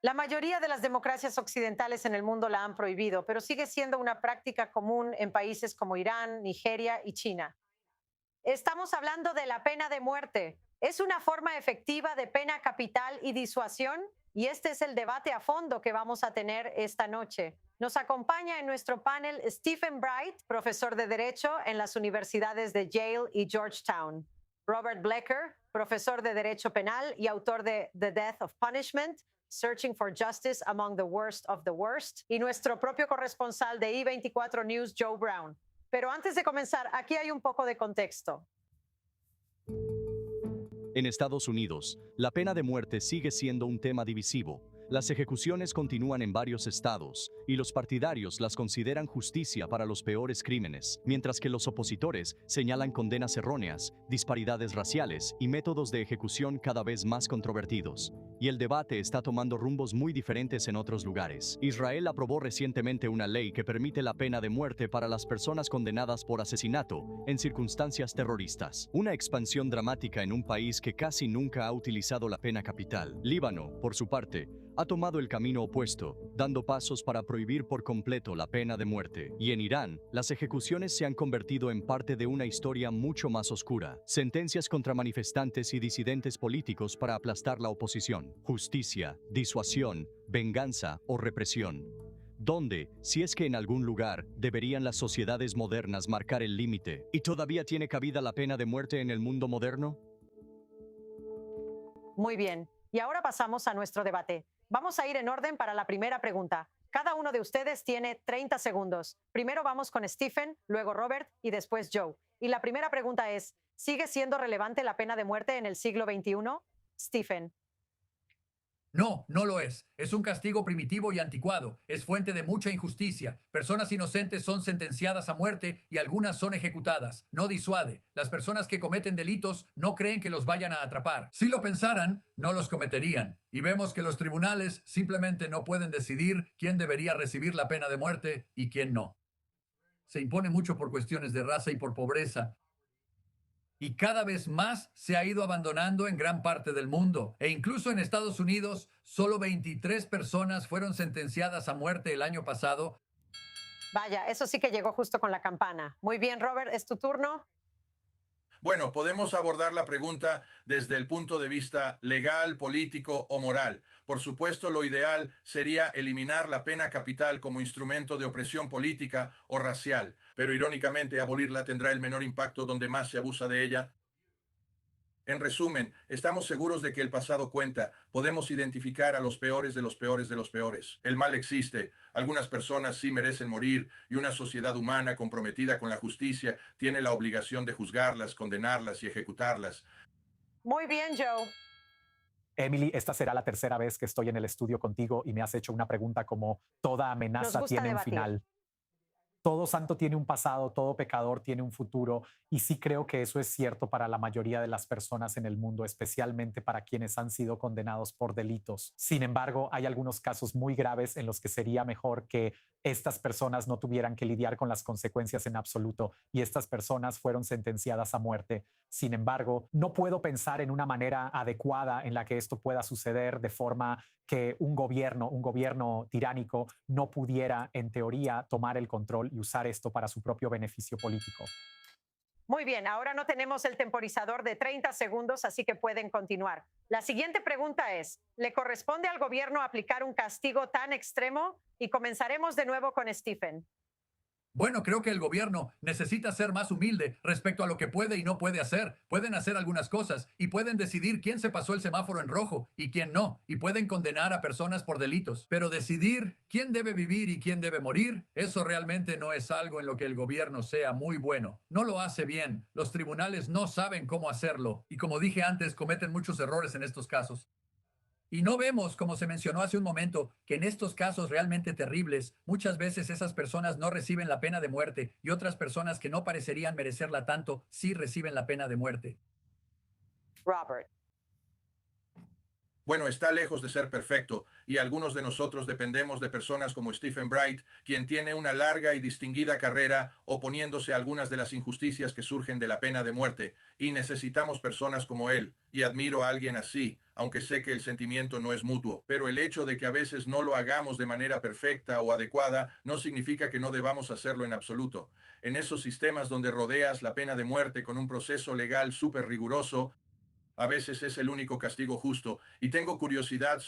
La mayoría de las democracias occidentales en el mundo la han prohibido, pero sigue siendo una práctica común en países como Irán, Nigeria y China. Estamos hablando de la pena de muerte. ¿Es una forma efectiva de pena capital y disuasión? Y este es el debate a fondo que vamos a tener esta noche. Nos acompaña en nuestro panel Stephen Bright, profesor de Derecho en las universidades de Yale y Georgetown. Robert Blecker, profesor de Derecho Penal y autor de The Death of Punishment, Searching for Justice Among the Worst of the Worst. Y nuestro propio corresponsal de I24 News, Joe Brown. Pero antes de comenzar, aquí hay un poco de contexto. En Estados Unidos, la pena de muerte sigue siendo un tema divisivo. Las ejecuciones continúan en varios estados, y los partidarios las consideran justicia para los peores crímenes, mientras que los opositores señalan condenas erróneas, disparidades raciales y métodos de ejecución cada vez más controvertidos. Y el debate está tomando rumbos muy diferentes en otros lugares. Israel aprobó recientemente una ley que permite la pena de muerte para las personas condenadas por asesinato en circunstancias terroristas. Una expansión dramática en un país que casi nunca ha utilizado la pena capital. Líbano, por su parte, ha tomado el camino opuesto, dando pasos para prohibir por completo la pena de muerte. Y en Irán, las ejecuciones se han convertido en parte de una historia mucho más oscura. Sentencias contra manifestantes y disidentes políticos para aplastar la oposición. Justicia, disuasión, venganza o represión. ¿Dónde, si es que en algún lugar, deberían las sociedades modernas marcar el límite? ¿Y todavía tiene cabida la pena de muerte en el mundo moderno? Muy bien. Y ahora pasamos a nuestro debate. Vamos a ir en orden para la primera pregunta. Cada uno de ustedes tiene 30 segundos. Primero vamos con Stephen, luego Robert y después Joe. Y la primera pregunta es, ¿sigue siendo relevante la pena de muerte en el siglo XXI? Stephen. No, no lo es. Es un castigo primitivo y anticuado. Es fuente de mucha injusticia. Personas inocentes son sentenciadas a muerte y algunas son ejecutadas. No disuade. Las personas que cometen delitos no creen que los vayan a atrapar. Si lo pensaran, no los cometerían. Y vemos que los tribunales simplemente no pueden decidir quién debería recibir la pena de muerte y quién no. Se impone mucho por cuestiones de raza y por pobreza, y cada vez más se ha ido abandonando en gran parte del mundo. E incluso en Estados Unidos, solo 23 personas fueron sentenciadas a muerte el año pasado. Vaya, eso sí que llegó justo con la campana. Muy bien, Robert, es tu turno. Bueno, podemos abordar la pregunta desde el punto de vista legal, político o moral. Por supuesto, lo ideal sería eliminar la pena capital como instrumento de opresión política o racial, pero irónicamente abolirla tendrá el menor impacto donde más se abusa de ella. En resumen, estamos seguros de que el pasado cuenta. Podemos identificar a los peores de los peores de los peores. El mal existe. Algunas personas sí merecen morir y una sociedad humana comprometida con la justicia tiene la obligación de juzgarlas, condenarlas y ejecutarlas. Muy bien, Joe. Emily, esta será la tercera vez que estoy en el estudio contigo y me has hecho una pregunta como toda Nos amenaza gusta tiene un debatir. final. Todo santo tiene un pasado, todo pecador tiene un futuro, y sí creo que eso es cierto para la mayoría de las personas en el mundo, especialmente para quienes han sido condenados por delitos. Sin embargo, hay algunos casos muy graves en los que sería mejor que estas personas no tuvieran que lidiar con las consecuencias en absoluto, y estas personas fueron sentenciadas a muerte. Sin embargo, no puedo pensar en una manera adecuada en la que esto pueda suceder de forma que un gobierno tiránico no pudiera, en teoría, tomar el control y usar esto para su propio beneficio político. Muy bien, ahora no tenemos el temporizador de 30 segundos, así que pueden continuar. La siguiente pregunta es, ¿le corresponde al gobierno aplicar un castigo tan extremo? Y comenzaremos de nuevo con Stephen. Bueno, creo que el gobierno necesita ser más humilde respecto a lo que puede y no puede hacer. Pueden hacer algunas cosas y pueden decidir quién se pasó el semáforo en rojo y quién no, y pueden condenar a personas por delitos. Pero decidir quién debe vivir y quién debe morir, eso realmente no es algo en lo que el gobierno sea muy bueno. No lo hace bien. Los tribunales no saben cómo hacerlo y, como dije antes, cometen muchos errores en estos casos. Y no vemos, como se mencionó hace un momento, que en estos casos realmente terribles, muchas veces esas personas no reciben la pena de muerte y otras personas que no parecerían merecerla tanto, sí reciben la pena de muerte. Robert. Bueno, está lejos de ser perfecto, y algunos de nosotros dependemos de personas como Stephen Bright, quien tiene una larga y distinguida carrera oponiéndose a algunas de las injusticias que surgen de la pena de muerte, y necesitamos personas como él, y admiro a alguien así, aunque sé que el sentimiento no es mutuo, pero el hecho de que a veces no lo hagamos de manera perfecta o adecuada no significa que no debamos hacerlo en absoluto. En esos sistemas donde rodeas la pena de muerte con un proceso legal súper riguroso, a veces es el único castigo justo. Y tengo curiosidad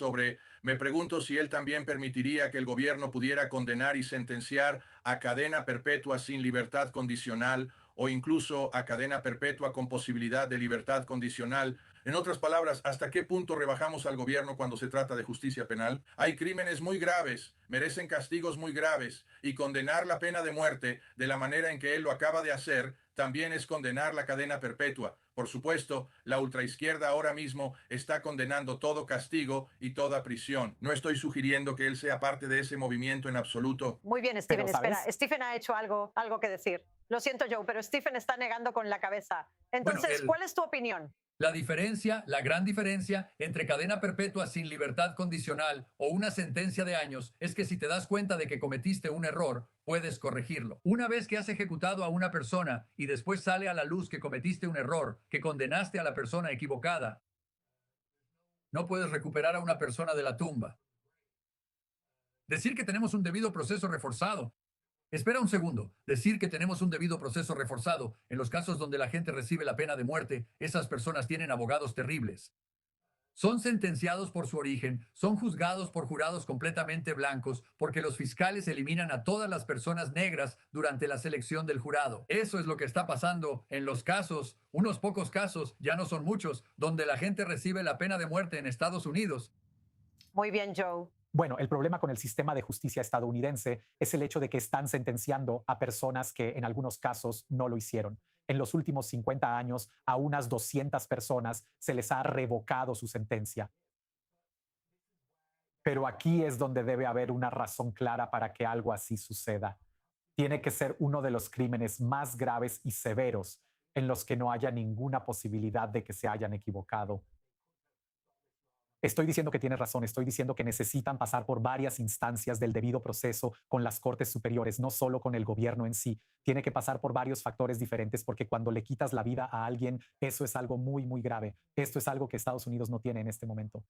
me pregunto si él también permitiría que el gobierno pudiera condenar y sentenciar a cadena perpetua sin libertad condicional o incluso a cadena perpetua con posibilidad de libertad condicional. En otras palabras, ¿hasta qué punto rebajamos al gobierno cuando se trata de justicia penal? Hay crímenes muy graves, merecen castigos muy graves, y condenar la pena de muerte de la manera en que él lo acaba de hacer también es condenar la cadena perpetua. Por supuesto, la ultraizquierda ahora mismo está condenando todo castigo y toda prisión. No estoy sugiriendo que él sea parte de ese movimiento en absoluto. Muy bien, Pero, Stephen, espera. ¿sabes? Stephen ha hecho algo que decir. Lo siento, Joe, pero Stephen está negando con la cabeza. Bueno, Entonces, ¿cuál es tu opinión? la diferencia, la gran diferencia entre cadena perpetua sin libertad condicional o una sentencia de años es que si te das cuenta de que cometiste un error, puedes corregirlo. Una vez que has ejecutado a una persona y después sale a la luz que cometiste un error, que condenaste a la persona equivocada, no puedes recuperar a una persona de la tumba. Decir que tenemos un debido proceso reforzado. Espera un segundo. Decir que tenemos un debido proceso reforzado. En los casos donde la gente recibe la pena de muerte, esas personas tienen abogados terribles. Son sentenciados por su origen, son juzgados por jurados completamente blancos, porque los fiscales eliminan a todas las personas negras durante la selección del jurado. Eso es lo que está pasando en los casos, unos pocos casos, ya no son muchos, donde la gente recibe la pena de muerte en Estados Unidos. Muy bien, Joe. Bueno, el problema con el sistema de justicia estadounidense es el hecho de que están sentenciando a personas que en algunos casos no lo hicieron. En los últimos 50 años, a unas 200 personas se les ha revocado su sentencia. Pero aquí es donde debe haber una razón clara para que algo así suceda. Tiene que ser uno de los crímenes más graves y severos en los que no haya ninguna posibilidad de que se hayan equivocado. Estoy diciendo que tienes razón, estoy diciendo que necesitan pasar por varias instancias del debido proceso con las cortes superiores, no solo con el gobierno en sí. Tiene que pasar por varios factores diferentes porque cuando le quitas la vida a alguien, eso es algo muy, muy grave. Esto es algo que Estados Unidos no tiene en este momento.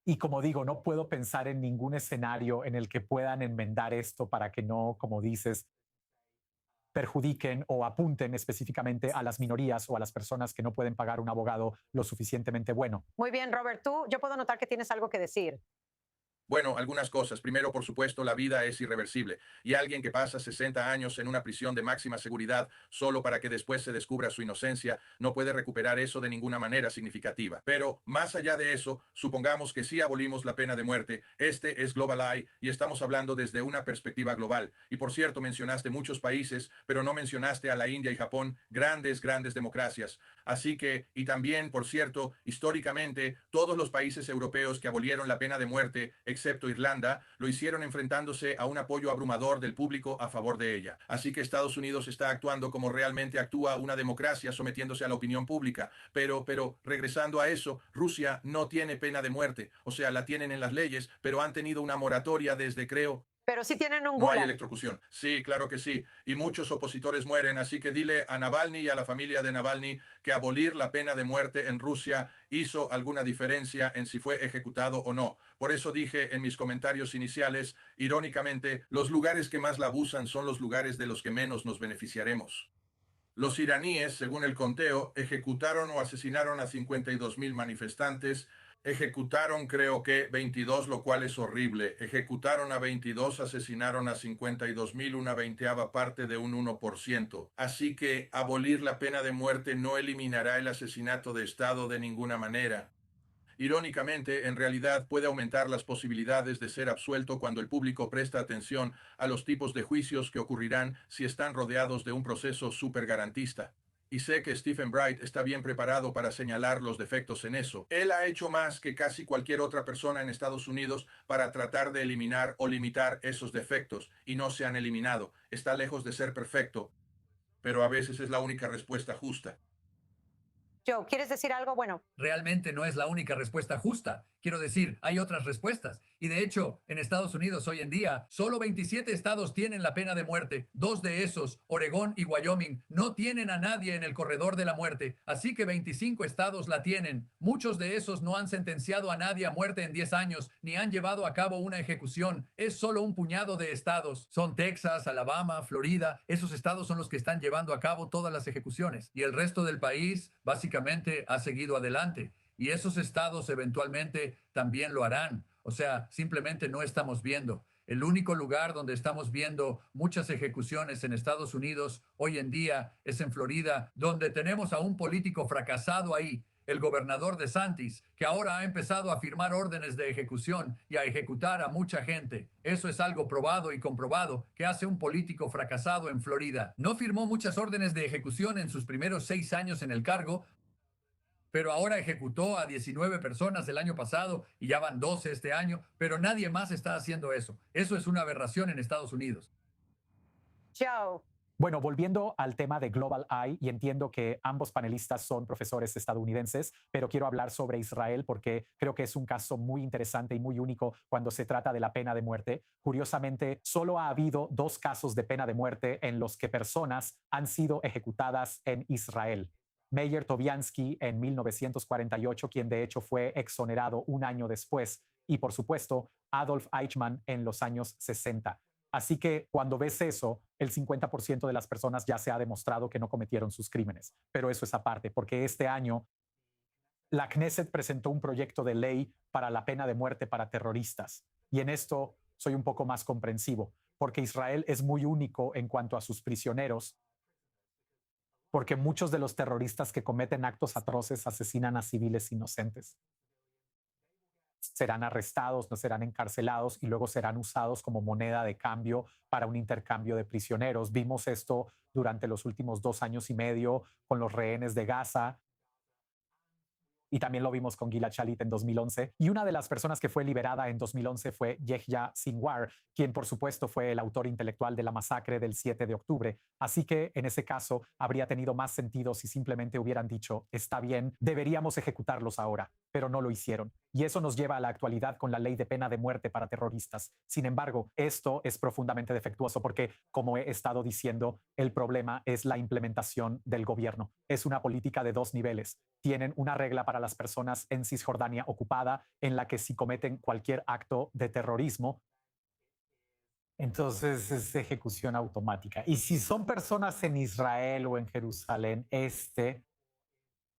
Y como digo, no puedo pensar en ningún escenario en el que puedan enmendar esto para que no, como dices, perjudiquen o apunten específicamente a las minorías o a las personas que no pueden pagar un abogado lo suficientemente bueno. Muy bien, Robert. Yo puedo notar que tienes algo que decir. Bueno, algunas cosas. Primero, por supuesto, la vida es irreversible. Y alguien que pasa 60 años en una prisión de máxima seguridad solo para que después se descubra su inocencia no puede recuperar eso de ninguna manera significativa. Pero más allá de eso, supongamos que sí abolimos la pena de muerte. Este es Global Eye y estamos hablando desde una perspectiva global. Y por cierto, mencionaste muchos países, pero no mencionaste a la India y Japón, grandes, grandes democracias. Así que, y también, por cierto, históricamente, todos los países europeos que abolieron la pena de muerte, excepto Irlanda, lo hicieron enfrentándose a un apoyo abrumador del público a favor de ella. Así que Estados Unidos está actuando como realmente actúa una democracia, sometiéndose a la opinión pública. Pero, regresando a eso, Rusia no tiene pena de muerte. O sea, la tienen en las leyes, pero han tenido una moratoria desde, creo, Pero sí tienen un no hay gulag. electrocución. Sí, claro que sí. Y muchos opositores mueren. Así que dile a Navalny y a la familia de Navalny que abolir la pena de muerte en Rusia hizo alguna diferencia en si fue ejecutado o no. Por eso dije en mis comentarios iniciales, irónicamente, los lugares que más la abusan son los lugares de los que menos nos beneficiaremos. Los iraníes, según el conteo, ejecutaron o asesinaron a 52.000 manifestantes. Ejecutaron, creo que 22, lo cual es horrible. Ejecutaron a 22, asesinaron a 52.000, una veinteava parte de un 1%. Así que abolir la pena de muerte no eliminará el asesinato de Estado de ninguna manera. Irónicamente, en realidad puede aumentar las posibilidades de ser absuelto cuando el público presta atención a los tipos de juicios que ocurrirán si están rodeados de un proceso supergarantista. Y sé que Stephen Bright está bien preparado para señalar los defectos en eso. Él ha hecho más que casi cualquier otra persona en Estados Unidos para tratar de eliminar o limitar esos defectos, y no se han eliminado. Está lejos de ser perfecto, pero a veces es la única respuesta justa. Joe, ¿quieres decir algo? Bueno, Realmente no es la única respuesta justa. Quiero decir, hay otras respuestas. Y de hecho, en Estados Unidos hoy en día, solo 27 estados tienen la pena de muerte. Dos de esos, Oregón y Wyoming, no tienen a nadie en el corredor de la muerte. Así que 25 estados la tienen. Muchos de esos no han sentenciado a nadie a muerte en 10 años, ni han llevado a cabo una ejecución. Es solo un puñado de estados. Son Texas, Alabama, Florida. Esos estados son los que están llevando a cabo todas las ejecuciones. Y el resto del país, básicamente, ha seguido adelante. Y esos estados eventualmente también lo harán. O sea, simplemente no estamos viendo. El único lugar donde estamos viendo muchas ejecuciones en Estados Unidos hoy en día es en Florida, donde tenemos a un político fracasado ahí, el gobernador DeSantis, que ahora ha empezado a firmar órdenes de ejecución y a ejecutar a mucha gente. Eso es algo probado y comprobado que hace un político fracasado en Florida. No firmó muchas órdenes de ejecución en sus primeros 6 años en el cargo, pero ahora ejecutó a 19 personas el año pasado y ya van 12 este año, pero nadie más está haciendo eso. Eso es una aberración en Estados Unidos. Joe. Bueno, volviendo al tema de Global Eye, y entiendo que ambos panelistas son profesores estadounidenses, pero quiero hablar sobre Israel porque creo que es un caso muy interesante y muy único cuando se trata de la pena de muerte. Curiosamente, solo ha habido 2 casos de pena de muerte en los que personas han sido ejecutadas en Israel. Meyer Tobiansky en 1948, quien de hecho fue exonerado un año después, y por supuesto Adolf Eichmann en los años 60. Así que cuando ves eso, el 50% de las personas ya se ha demostrado que no cometieron sus crímenes. Pero eso es aparte, porque este año la Knesset presentó un proyecto de ley para la pena de muerte para terroristas. Y en esto soy un poco más comprensivo, porque Israel es muy único en cuanto a sus prisioneros, porque muchos de los terroristas que cometen actos atroces asesinan a civiles inocentes. Serán arrestados, no serán encarcelados y luego serán usados como moneda de cambio para un intercambio de prisioneros. Vimos esto durante los últimos 2 años y medio con los rehenes de Gaza. Y también lo vimos con Gilad Shalit en 2011. Y una de las personas que fue liberada en 2011 fue Yehya Sinwar, quien por supuesto fue el autor intelectual de la masacre del 7 de octubre. Así que en ese caso habría tenido más sentido si simplemente hubieran dicho, está bien, deberíamos ejecutarlos ahora, pero no lo hicieron. Y eso nos lleva a la actualidad con la ley de pena de muerte para terroristas. Sin embargo, esto es profundamente defectuoso porque, como he estado diciendo, el problema es la implementación del gobierno. Es una política de 2 niveles. Tienen una regla para las personas en Cisjordania ocupada en la que si cometen cualquier acto de terrorismo, entonces es ejecución automática. Y si son personas en Israel o en Jerusalén Este,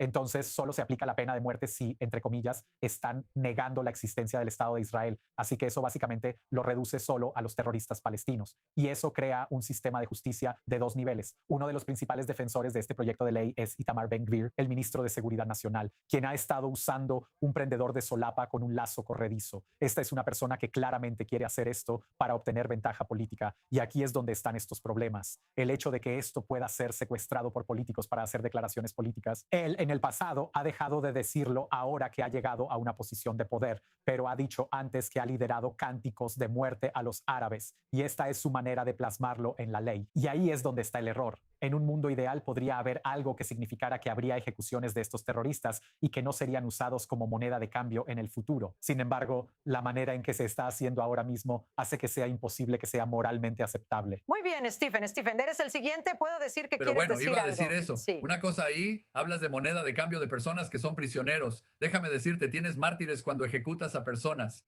entonces solo se aplica la pena de muerte si, entre comillas, están negando la existencia del Estado de Israel. Así que eso básicamente lo reduce solo a los terroristas palestinos. Y eso crea un sistema de justicia de 2 niveles. Uno de los principales defensores de este proyecto de ley es Itamar Ben-Gvir, el ministro de Seguridad Nacional, quien ha estado usando un prendedor de solapa con un lazo corredizo. Esta es una persona que claramente quiere hacer esto para obtener ventaja política. Y aquí es donde están estos problemas. El hecho de que esto pueda ser secuestrado por políticos para hacer declaraciones políticas. Él, en el pasado, ha dejado de decirlo ahora que ha llegado a una posición de poder, pero ha dicho antes que ha liderado cánticos de muerte a los árabes, y esta es su manera de plasmarlo en la ley. Y ahí es donde está el error. En un mundo ideal podría haber algo que significara que habría ejecuciones de estos terroristas y que no serían usados como moneda de cambio en el futuro. Sin embargo, la manera en que se está haciendo ahora mismo hace que sea imposible que sea moralmente aceptable. Muy bien, Stephen. Stephen, eres el siguiente. Puedo decir que Pero quieres bueno, decir iba a algo. decir eso. Sí. Una cosa ahí, hablas de moneda de cambio de personas que son prisioneros. Déjame decirte, tienes mártires cuando ejecutas a personas.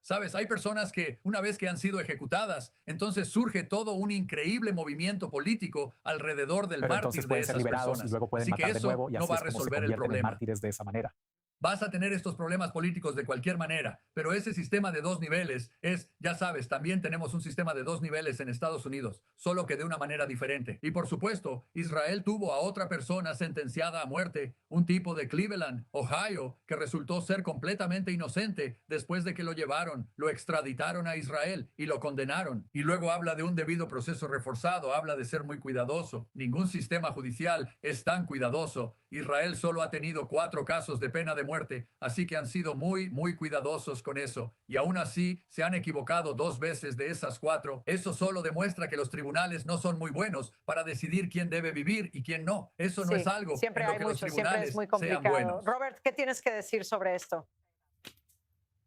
Sabes, hay personas que una vez que han sido ejecutadas, entonces surge todo un increíble movimiento político alrededor del Pero mártir entonces de pueden ser esas liberados personas. y luego pueden Así que matar de eso nuevo y no así va a es como se resolver el convierten en problema. mártires de esa manera. Vas a tener estos problemas políticos de cualquier manera, pero ese sistema de 2 niveles es, ya sabes, también tenemos un sistema de 2 niveles en Estados Unidos, solo que de una manera diferente. Y por supuesto, Israel tuvo a otra persona sentenciada a muerte, un tipo de Cleveland, Ohio, que resultó ser completamente inocente después de que lo llevaron, lo extraditaron a Israel y lo condenaron. Y luego habla de un debido proceso reforzado, habla de ser muy cuidadoso. Ningún sistema judicial es tan cuidadoso. Israel solo ha tenido 4 casos de pena de muerte, así que han sido muy cuidadosos con eso. Y aún así, se han equivocado 2 veces de esas 4. Eso solo demuestra que los tribunales no son muy buenos para decidir quién debe vivir y quién no. Eso no es Sí, algo siempre en lo hay que los mucho, siempre es tribunales muy sean complicado. buenos. Robert, ¿qué tienes que decir sobre esto?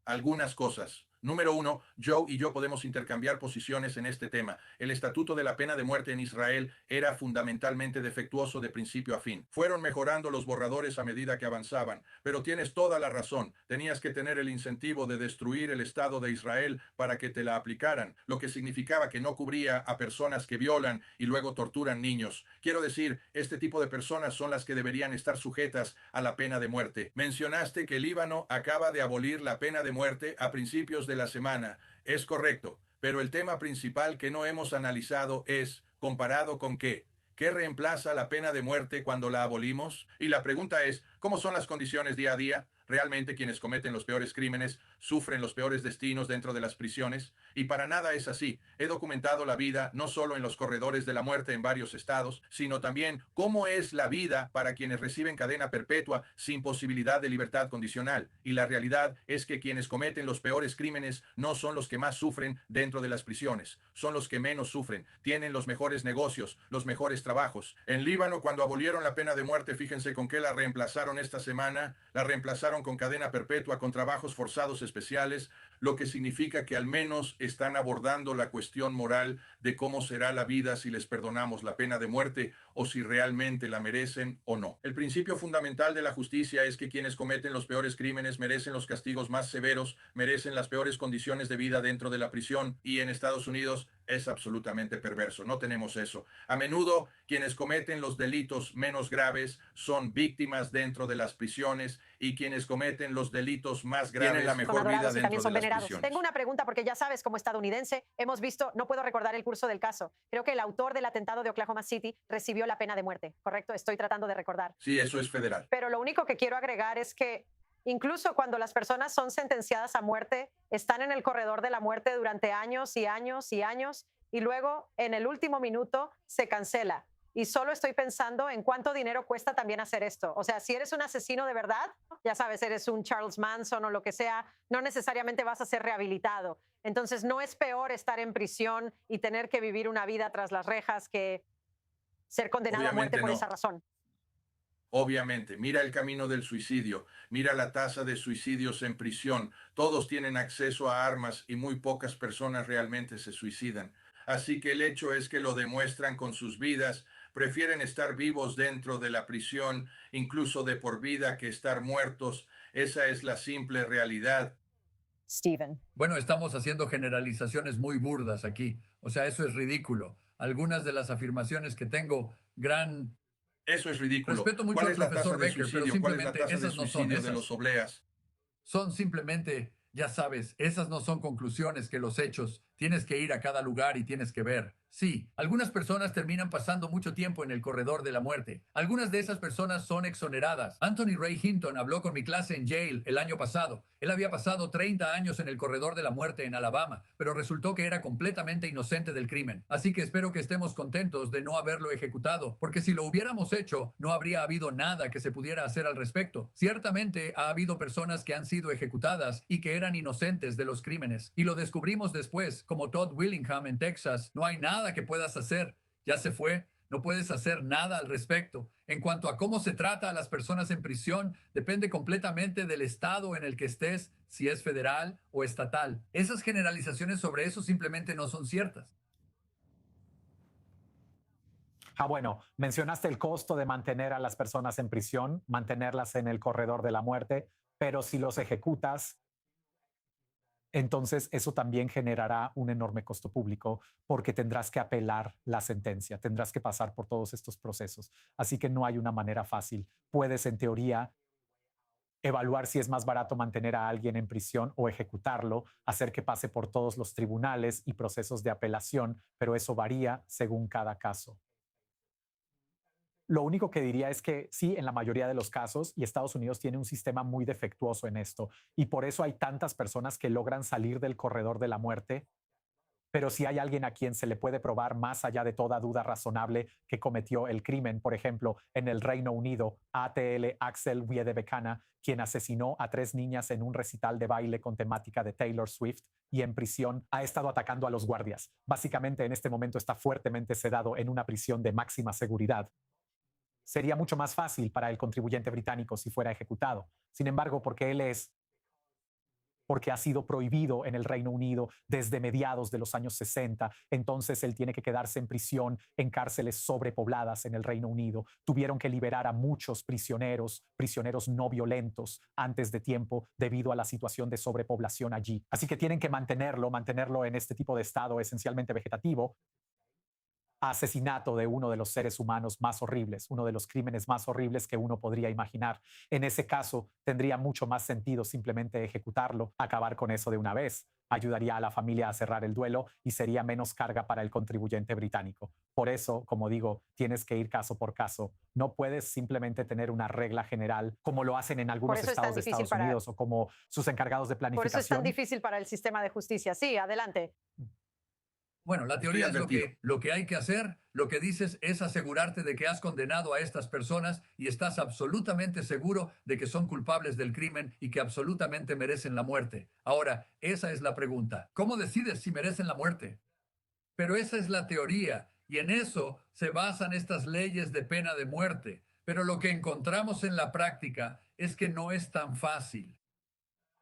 Algunas cosas. Número uno, Joe y yo podemos intercambiar posiciones en este tema. El estatuto de la pena de muerte en Israel era fundamentalmente defectuoso de principio a fin. Fueron mejorando los borradores a medida que avanzaban, pero tienes toda la razón. Tenías que tener el incentivo de destruir el Estado de Israel para que te la aplicaran, lo que significaba que no cubría a personas que violan y luego torturan niños. Quiero decir, este tipo de personas son las que deberían estar sujetas a la pena de muerte. Mencionaste que Líbano acaba de abolir la pena de muerte a principios de la semana. Es correcto, pero el tema principal que no hemos analizado es, ¿comparado con qué? ¿Qué reemplaza la pena de muerte cuando la abolimos? Y la pregunta es, ¿cómo son las condiciones día a día? Realmente quienes cometen los peores crímenes sufren los peores destinos dentro de las prisiones, y para nada es así. He documentado la vida no solo en los corredores de la muerte en varios estados, sino también cómo es la vida para quienes reciben cadena perpetua sin posibilidad de libertad condicional. Y la realidad es que quienes cometen los peores crímenes no son los que más sufren dentro de las prisiones, son los que menos sufren, tienen los mejores negocios, los mejores trabajos. En Líbano, cuando abolieron la pena de muerte, fíjense con qué la reemplazaron esta semana. La reemplazaron con cadena perpetua con trabajos forzados especiales, lo que significa que al menos están abordando la cuestión moral de cómo será la vida si les perdonamos la pena de muerte o si realmente la merecen o no. El principio fundamental de la justicia es que quienes cometen los peores crímenes merecen los castigos más severos, merecen las peores condiciones de vida dentro de la prisión, y en Estados Unidos es absolutamente perverso. No tenemos eso. A menudo quienes cometen los delitos menos graves son víctimas dentro de las prisiones, y quienes cometen los delitos más graves tienen la Son mejor vida adorados y dentro también de son las venerados. prisiones. Tengo una pregunta porque ya sabes, como estadounidense, hemos visto, no puedo recordar el curso del caso. Creo que el autor del atentado de Oklahoma City recibió la pena de muerte, ¿correcto? Estoy tratando de recordar. Sí, eso es federal. Pero lo único que quiero agregar es que incluso cuando las personas son sentenciadas a muerte, están en el corredor de la muerte durante años y años y años, y luego en el último minuto se cancela. Y solo estoy pensando en cuánto dinero cuesta también hacer esto. O sea, si eres un asesino de verdad, ya sabes, eres un Charles Manson o lo que sea, no necesariamente vas a ser rehabilitado. Entonces, no es peor estar en prisión y tener que vivir una vida tras las rejas que ser condenado a muerte Obviamente por no. esa razón. Obviamente, mira el camino del suicidio, mira la tasa de suicidios en prisión. Todos tienen acceso a armas y muy pocas personas realmente se suicidan. Así que el hecho es que lo demuestran con sus vidas. Prefieren estar vivos dentro de la prisión, incluso de por vida, que estar muertos. Esa es la simple realidad. Steven. Bueno, estamos haciendo generalizaciones muy burdas aquí. O sea, eso es ridículo. Algunas de las afirmaciones que tengo gran Eso es ridículo. respeto mucho ¿Cuál al es la tasa profesor de Becker, pero suicidio? ¿Cuál es la simplemente tasa de esas no son suicidio de esas. los obleas? Son simplemente, ya sabes, esas no son conclusiones que los hechos. Tienes que ir a cada lugar y tienes que ver. Sí, algunas personas terminan pasando mucho tiempo en el corredor de la muerte. Algunas de esas personas son exoneradas. Anthony Ray Hinton habló con mi clase en Yale el año pasado. Él había pasado 30 años en el corredor de la muerte en Alabama, pero resultó que era completamente inocente del crimen. Así que espero que estemos contentos de no haberlo ejecutado, porque si lo hubiéramos hecho, no habría habido nada que se pudiera hacer al respecto. Ciertamente ha habido personas que han sido ejecutadas y que eran inocentes de los crímenes, y lo descubrimos después, como Todd Willingham en Texas. No hay nada que puedas hacer. Ya se fue. No puedes hacer nada al respecto. En cuanto a cómo se trata a las personas en prisión, depende completamente del estado en el que estés, si es federal o estatal. Esas generalizaciones sobre eso simplemente no son ciertas. Bueno, mencionaste el costo de mantener a las personas en prisión, mantenerlas en el corredor de la muerte, pero si los ejecutas, entonces eso también generará un enorme costo público porque tendrás que apelar la sentencia, tendrás que pasar por todos estos procesos. Así que no hay una manera fácil. Puedes, en teoría, evaluar si es más barato mantener a alguien en prisión o ejecutarlo, hacer que pase por todos los tribunales y procesos de apelación, pero eso varía según cada caso. Lo único que diría es que sí, en la mayoría de los casos, y Estados Unidos tiene un sistema muy defectuoso en esto, y por eso hay tantas personas que logran salir del corredor de la muerte Pero si hay alguien a quien se le puede probar más allá de toda duda razonable que cometió el crimen, por ejemplo, en el Reino Unido, ATL Axel Wiedebekana, quien asesinó a 3 niñas en un recital de baile con temática de Taylor Swift y en prisión ha estado atacando a los guardias. Básicamente en este momento está fuertemente sedado en una prisión de máxima seguridad. Sería mucho más fácil para el contribuyente británico si fuera ejecutado. Sin embargo, porque ha sido prohibido en el Reino Unido desde mediados de los años 60. Entonces él tiene que quedarse en prisión en cárceles sobrepobladas en el Reino Unido. Tuvieron que liberar a muchos prisioneros no violentos antes de tiempo debido a la situación de sobrepoblación allí. Así que tienen que mantenerlo en este tipo de estado esencialmente vegetativo. Asesinato de uno de los seres humanos más horribles, uno de los crímenes más horribles que uno podría imaginar. En ese caso, tendría mucho más sentido simplemente ejecutarlo, acabar con eso de una vez. Ayudaría a la familia a cerrar el duelo y sería menos carga para el contribuyente británico. Por eso, como digo, tienes que ir caso por caso. No puedes simplemente tener una regla general como lo hacen en algunos estados de Estados Unidos o como sus encargados de planificación. Por eso es tan difícil para el sistema de justicia. Sí, adelante. Bueno, la teoría es lo que hay que hacer. Lo que dices es asegurarte de que has condenado a estas personas y estás absolutamente seguro de que son culpables del crimen y que absolutamente merecen la muerte. Ahora, esa es la pregunta. ¿Cómo decides si merecen la muerte? Pero esa es la teoría y en eso se basan estas leyes de pena de muerte. Pero lo que encontramos en la práctica es que no es tan fácil.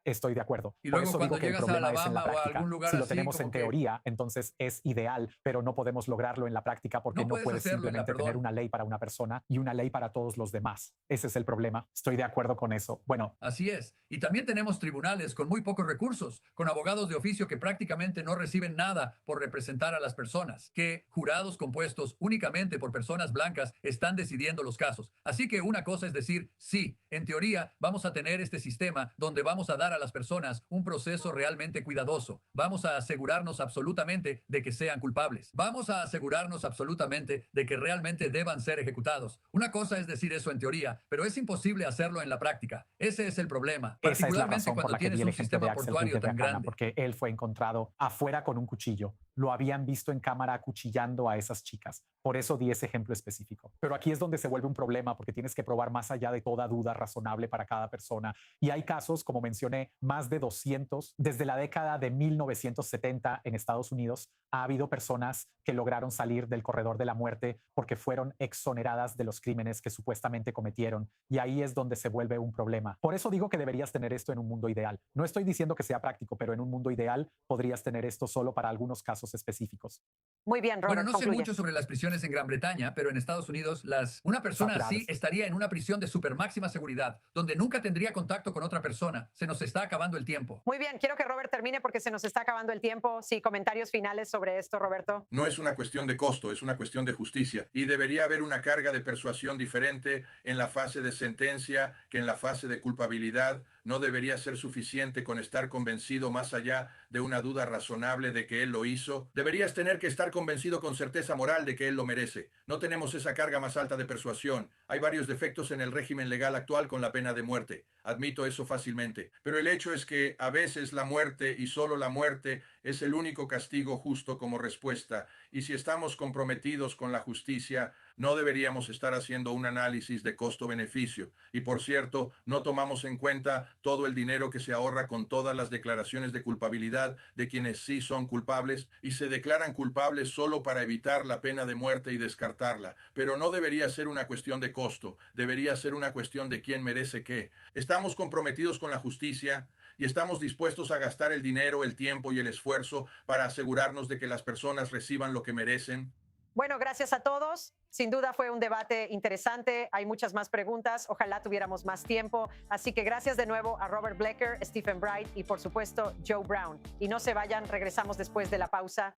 Estoy de acuerdo. Y Por luego eso cuando digo que el llegas a problema es en la Alabama o a práctica. algún lugar Si lo así, tenemos como en que teoría, entonces es ideal, pero no podemos lograrlo en la práctica porque No no puedes puedes hacerlo en la- simplemente tener perdón. una ley para una persona y una ley para todos los demás. Ese es el problema. Estoy de acuerdo con eso. Bueno, Así es. Y también tenemos tribunales con muy pocos recursos, con abogados de oficio que prácticamente no reciben nada por representar a las personas, que jurados compuestos únicamente por personas blancas están decidiendo los casos. Así que una cosa es decir, sí, en teoría vamos a tener este sistema donde vamos a dar a las personas un proceso realmente cuidadoso. Vamos a asegurarnos absolutamente de que sean culpables. Vamos a asegurarnos absolutamente de que realmente deban ser ejecutados. Una cosa es decir eso en teoría, pero es imposible hacerlo en la práctica. Ese es el problema, esa es la particularmente razón por cuando la que tienes di el un ejemplo de sistema Axel portuario tan Wiedebekana, grande. porque él fue encontrado afuera con un cuchillo. Lo habían visto en cámara acuchillando a esas chicas. Por eso di ese ejemplo específico. Pero aquí es donde se vuelve un problema porque tienes que probar más allá de toda duda razonable para cada persona. Y hay casos, como mencioné, más de 200. Desde la década de 1970 en Estados Unidos ha habido personas que lograron salir del corredor de la muerte porque fueron exoneradas de los crímenes que supuestamente cometieron. Y ahí es donde se vuelve un problema. Por eso digo que deberías tener esto en un mundo ideal. No estoy diciendo que sea práctico, pero en un mundo ideal podrías tener esto solo para algunos casos específicos. Muy bien, Robert, Bueno, no sé concluye. mucho sobre las prisiones en Gran Bretaña, pero en Estados Unidos una persona así Saturadas. estaría en una prisión de super máxima seguridad, donde nunca tendría contacto con otra persona. Se nos está acabando el tiempo. Muy bien, quiero que Robert termine porque se nos está acabando el tiempo. Sí, comentarios finales sobre esto, Roberto. No es una cuestión de costo, es una cuestión de justicia. Y debería haber una carga de persuasión diferente en la fase de sentencia que en la fase de culpabilidad. No debería ser suficiente con estar convencido más allá de una duda razonable de que él lo hizo. Deberías tener que estar convencido con certeza moral de que él lo merece. No tenemos esa carga más alta de persuasión. Hay varios defectos en el régimen legal actual con la pena de muerte. Admito eso fácilmente. Pero el hecho es que a veces la muerte y solo la muerte es el único castigo justo como respuesta. Y si estamos comprometidos con la justicia, no deberíamos estar haciendo un análisis de costo-beneficio. Y por cierto, no tomamos en cuenta todo el dinero que se ahorra con todas las declaraciones de culpabilidad de quienes sí son culpables y se declaran culpables solo para evitar la pena de muerte y descartarla. Pero no debería ser una cuestión de costo, debería ser una cuestión de quién merece qué. Estamos comprometidos con la justicia y estamos dispuestos a gastar el dinero, el tiempo y el esfuerzo para asegurarnos de que las personas reciban lo que merecen. Bueno, gracias a todos. Sin duda fue un debate interesante. Hay muchas más preguntas. Ojalá tuviéramos más tiempo. Así que gracias de nuevo a Robert Blecker, Stephen Bright y por supuesto Joe Brown. Y no se vayan, regresamos después de la pausa.